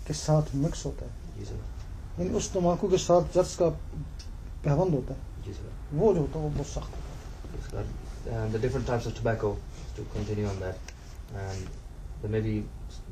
के साथ मिक्स होता है, जी सर, यानी उस तम्बाकू के साथ चर्च का पैबंद होता है, जी सर, वो जो होता है वो बहुत सख्त होता है. yes, sir. And the different types of tobacco, to continue on that, and they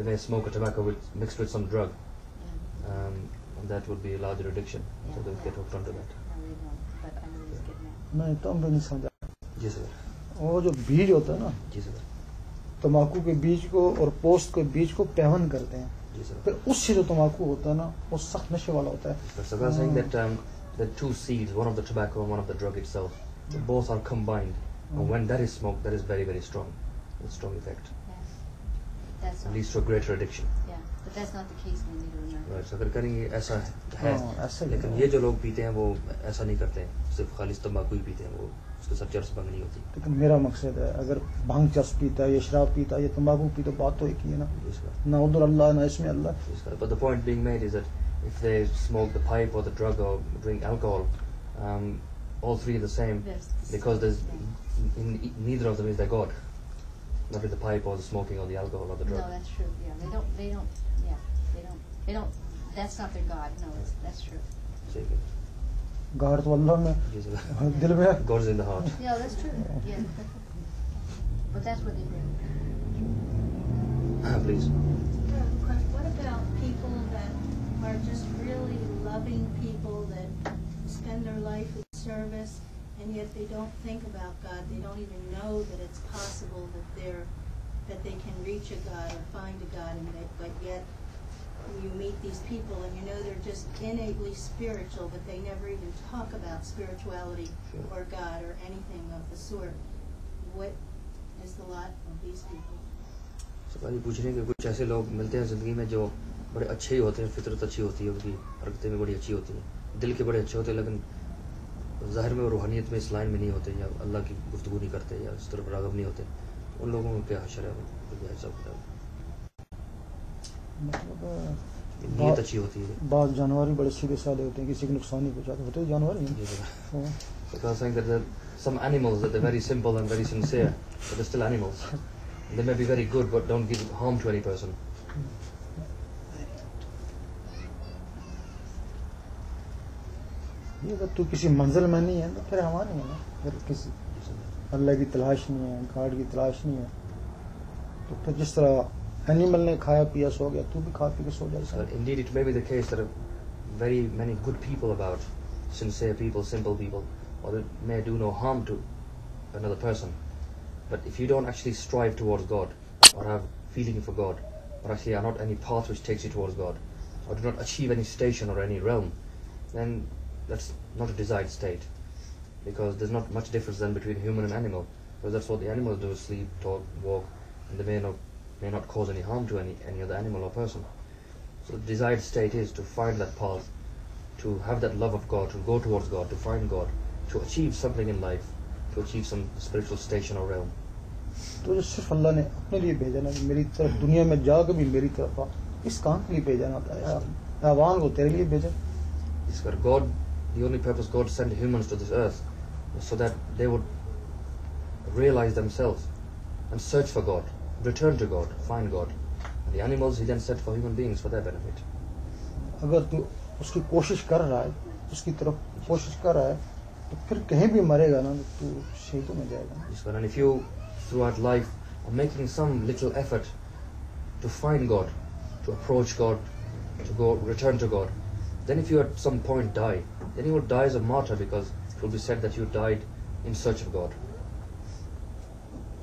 may smoke a tobacco mixed with some drug, and that would be a larger addiction, so they would get hooked onto that. नहीं तो हम नहीं समझा. जी sir, वो जो बीज होता है ना, जी सर, तम्बाकू के बीज को और पोस्ट के बीज को पैवन करते हैं, जी सर. फिर उससे जो तम्बाकू होता है ना वो सख्त नशे वाला होता है. So they're saying that the two seeds, one of the tobacco and one of the drug itself, both are combined, and when that is smoked, that is very, very strong, a strong effect. That's not, Leads to a greater addiction. yeah, but that's not the case in the America. Right, so अगर करेंगे ऐसा है, ऐसा ही लेकिन है. ये जो लोग पीते हैं वो ऐसा नहीं करते हैं, सिर्फ खाली तंबाकू ही पीते हैं, वो उसके साथ चर्च भंग नहीं होती. लेकिन मेरा मकसद है अगर भांग चर्च पीता है या शराब पीता है या तम्बाकू पीता, बात तो एक ही है ना, ना उधर अल्लाह ना इसमें अल्लाह. But the point being made is that if they smoke the pipe or the drug or drink alcohol, all three are the same, Yes. because there's neither of them is their God, not with the pipe or the smoking or the alcohol or the drug. No, that's true. Yeah, they don't. That's not their God. No, that's true. गाड़ तो अल्लाह में दिल में है. God is in the heart. Yeah, that's true. Yeah, but that's what they bring. Please. What about people that are just really loving people that spend their life in service, and yet they don't think about God? They don't even know that it's possible that they can reach a God or find a God, but yet you meet these people and you know they're just innately spiritual, but they never even talk about spirituality or God or anything of the sort. What is the lot of these people? सवाल पूछ रहे हैं कि कुछ ऐसे लोग मिलते हैं ज़िंदगी में जो बड़े अच्छे ही होते हैं, फितरत अच्छी होती है, उनकी हरकतें भी बड़ी अच्छी होती हैं, दिल के बड़े अच्छे होते हैं, लेकिन ज़ाहिर में रूहानियत में इस लाइन में नहीं होते, या अल्लाह की गुफ्तगू नहीं करते, या इस तरफ राग़ब नहीं होते. उन लोगों को क्या हशर है, नीयत अच्छी होती है. बाद जानवर ही बड़े सीधे साधे होते हैं, किसी को नुकसान नहीं पहुंचाते, होते जानवर ही हैं. Because saying that there are some animals that they're very simple and very sincere, but they're still animals. They may be very good, but don't give harm to any person. ये अगर तू किसी मंजिल में नहीं है तो फिर हमारे हैं ना. अगर किसी अल्लाह की तलाश नहीं है, गॉड की तलाश नहीं है, तो फिर जिस तरह एनिमल ने खाया पिया सो गया, तू भी खा पी के सो जाएगा. Indeed, it may be the case that there are very many good people about, sincere people, simple people, or they may do no harm to another person. But if you don't actually strive towards God, or have feeling for God, or actually are not any path which takes you towards God, or do not achieve any station or any realm, then that's not a desired state. Because there's not much difference then between human and animal, because that's what the animals do: sleep, talk, walk, and they may not cause any harm to any other animal or person. So the desired state is to find that path, to have that love of God, to go towards God, to find God, to achieve something in life, to achieve some spiritual station or realm. तो जो सिर्फ अल्लाह ने अपने लिए भेजा ना, मेरी तरफ दुनिया में जाकर भी मेरी तरफ आ, इस काम के लिए भेजा ना था यार, आवाम को तेरे लिए भेजा. इसका God, the only purpose God sent humans to this earth was so that they would realize themselves and search for God, return to God, find God. And the animals He then sent for human beings for their benefit. अगर तू उसकी कोशिश कर रहा है, उसकी तरफ कोशिश कर रहा है, तो फिर कहीं भी मरेगा ना तो तू शहीदों में जाएगा. And if you throughout life are making some little effort to find God, to approach God, to go return to God, then if you at some point die, then you will die as a martyr, because it will be said that you died in search of God.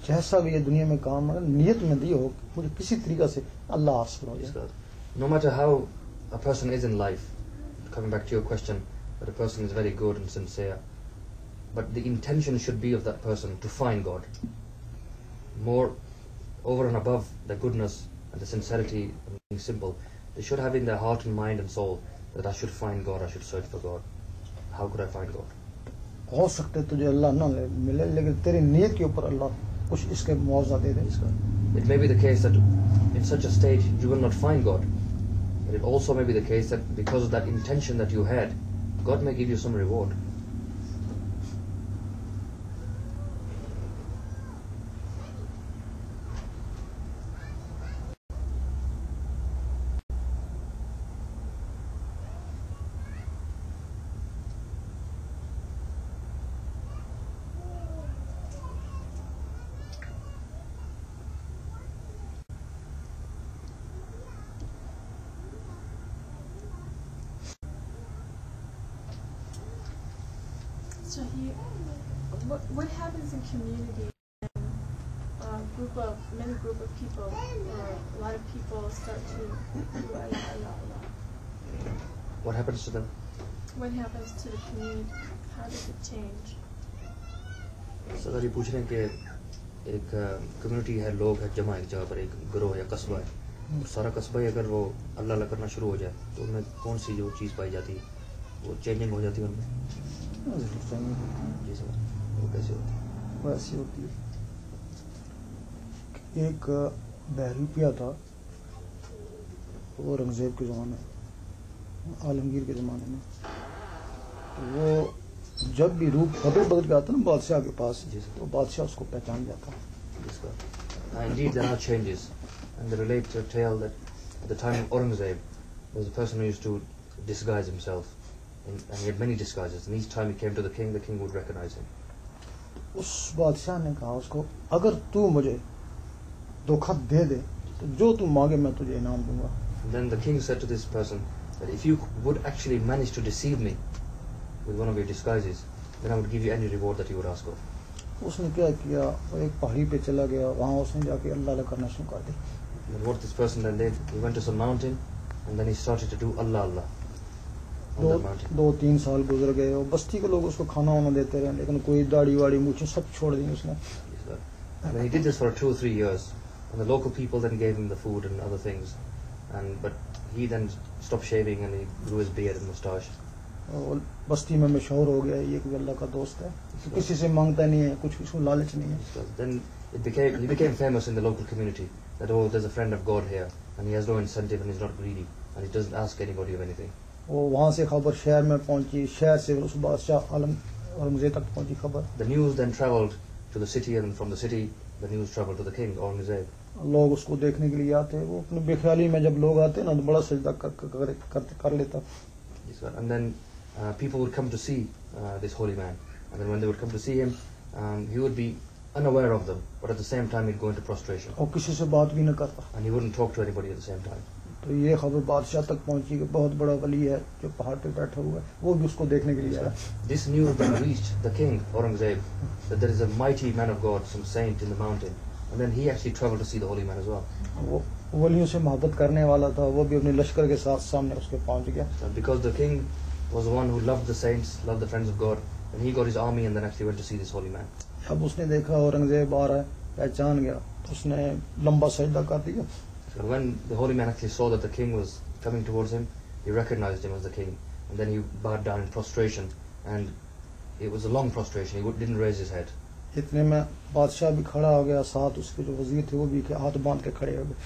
जैसा भी ये दुनिया में काम है, नियत में दी हो, मुझे किसी तरीका से अल्लाह हासिल हो जाए. No matter how a person is in life, coming back to your question, that a person is very good and sincere, but the intention should be of that person to find God. More over and above the goodness and the sincerity and being simple, they should have in their heart and mind and soul that I should find God, I should search for God. How could I find God? हो सकते तुझे अल्लाह ना मिले, लेकिन तेरी नीयत के ऊपर अल्लाह कुछ इसके मुआवजा दे दे. It may be the case that in such a state you will not find God, but it also may be the case that because of that intention that you had, God may give you some reward. So what happens in community when many group of people or a lot of people start to do Allah, Allah, Allah? What happens to them? What happens to the community? How does it change? Sir ये पूछ रहे हैं कि एक community है, लोग है जमा एक जगह पर, एक ग्रोह या कस्बा है, सारा कस्बा ही अगर वो अल्लाह अल्लाह करना शुरू हो जाए तो उनमें कौन सी जो चीज़ पाई जाती है, वो चेंजिंग हो जाती है उनमें? जी सर, वो कैसे होती है? वैसी होती है। एक बहरूपिया था, वो औरंगजेब के ज़माने, आलमगीर के ज़माने में, वो जब भी रूप कपड़े बदल के आता ना बादशाह के पास, तो बादशाह उसको पहचान जाता। Indeed, there are changes, and they relate to a tale that at the time of Aurangzeb, there was a person who used to disguise himself, and he had many disguises, and each time he came to the king would recognize him. उस बादशाह ने कहा उसको, अगर तू मुझे धोखा दे दे तो जो तू मांगे मैं तुझे इनाम दूंगा। Then the king said to this person that if you would actually manage to deceive me with one of your disguises, then I would give you any reward that you would ask of. उसने क्या किया, वो एक पहाड़ी पे चला गया, वहाँ उसने जाके अल्लाह अल्लाह करना शुरू कर दिया। And what this person then did, he went to some mountain and then he started to do Allah Allah on that mountain. 2-3 साल गुजर गए और बस्ती के लोग उसको खाना वाना देते रहे, लेकिन कोई दाढ़ी वाड़ी मूछें सब छोड़ दी उसने। And he did this for 2 or 3 years, and the local people then gave him the food and other things, but he then stopped shaving and he grew his beard and moustache. और बस्ती में मशहूर हो गया, ये कोई अल्लाह का दोस्त है, तो किसी से मांगता नहीं है, कुछ इसको लालच नहीं है। So then he became famous in the local community that, oh, there's a friend of God here and he has no incentive and he's not greedy and he doesn't ask anybody of anything. वो वहाँ से खबर शहर में पहुंची, शहर से उस बादशाह औरंगजेब तक पहुंची खबर। The news then travelled to the city, and from the city the news travelled to the king, Aurangzeb. लोग उसको देखने के लिए आते, वो अपने बेख्याली में जब लोग आते ना तो बड़ा सजदा कर लेता। And then people would come to see this holy man, and then when they would come to see him, he would be unaware of them, but at the same time he'd go into prostration. और किसी से बात भी न करता। And he wouldn't talk to anybody at the same time. तो ये खबर बादशाह तक पहुंची कि बहुत बड़ा वली है जो पहाड़ पे बैठा हुआ है, वो भी उसको देखने के लिए आया। This news then reached the king, Aurangzeb, that there is a mighty man of God, some saint in the mountain, and then he actually travelled to see the holy man as well. वो वलियों से मोहब्बत करने वाला था, वो भी अपने लश्कर के साथ सामने उसके पहुंच गया। And because the king was the one who loved the saints, loved the friends of God, and he got his army and then actually went to see this holy man. अब उसने देखा औरंगजेब आ रहा है, पहचान गया, तो उसने लंबा सजदा कर दिया। So when the holy man actually saw that the king was coming towards him, he recognized him as the king, and then he bowed down in prostration, and it was a long prostration. He didn't raise his head. इतने में बादशाह भी खड़ा हो गया, साथ उसके जो वजीर थे वो भी हाथ बांध के खड़े हो गए।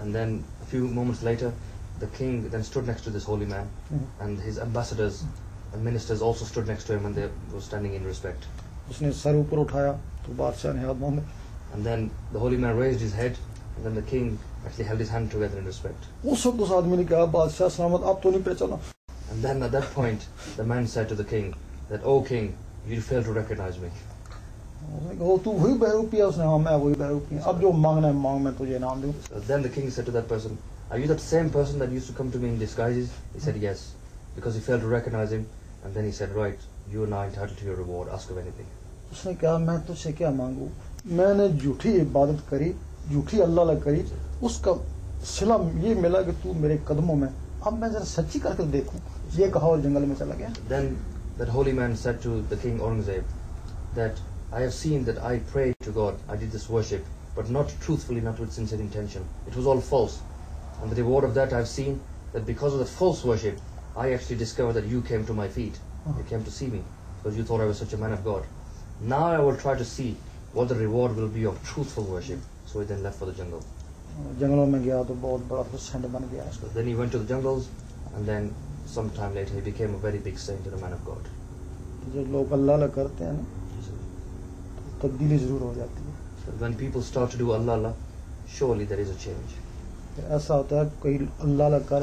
And then a few moments later, the king then stood next to this holy man, and his ambassadors and ministers also stood next to him, and they were standing in respect. उसने sir ऊपर उठाया तो बादशाह ने हाथ बांधे। And then the holy man raised his head, and then the king actually held his hand together in respect. उस वक्त उस आदमी ने कहा, बादशाह सलामत, आप तो नहीं पहचाना। And then at that point, the man said to the king that, "Oh king, you failed to recognize me." उसने कहा, तू वही बहरूपिया? उसने, हाँ मैं वही बहरूपिया, अब जो मांगना है मांग, मैं तुझे इनाम दूं। So then the king said to that person, "Are you that same person that used to come to me in disguises?" He said yes, because he failed to recognize him. And then he said, "Right, you are now entitled to your reward. Ask of anything." उसने कहा, मैं तुझसे क्या मांगू, मैंने झूठी इबादत करी, झूठी अल्लाह अल्लाह करी, उसका सिला ये मिला कि तू मेरे कदमों में, अब मैं जरा सच्ची करके देखूं। ये कहा और जंगल में चला गया। Then that holy man said to the king Aurangzeb that, "I have seen that I prayed to God, I did this worship, but not truthfully, not with sincere intention. It was all false. And the reward of that I have seen that because of that false worship, I actually discovered that you came to my feet. You came to see me because you thought I was such a man of God. Now I will try to see what the reward will be of truthful worship." So he then left for the jungle. जंगलों में गया तो बहुत बड़ा Saint बन गया। So then he went to the jungles, and then some time later he became a very big saint and a man of God. जो लोग अल्लाह अल्लाह करते हैं ना, तो तब्दीली जरूर हो जाती है। So when people start to do Allah Allah, surely there is a change. ऐसा होता है कोई अल्लाह अल्लाह कर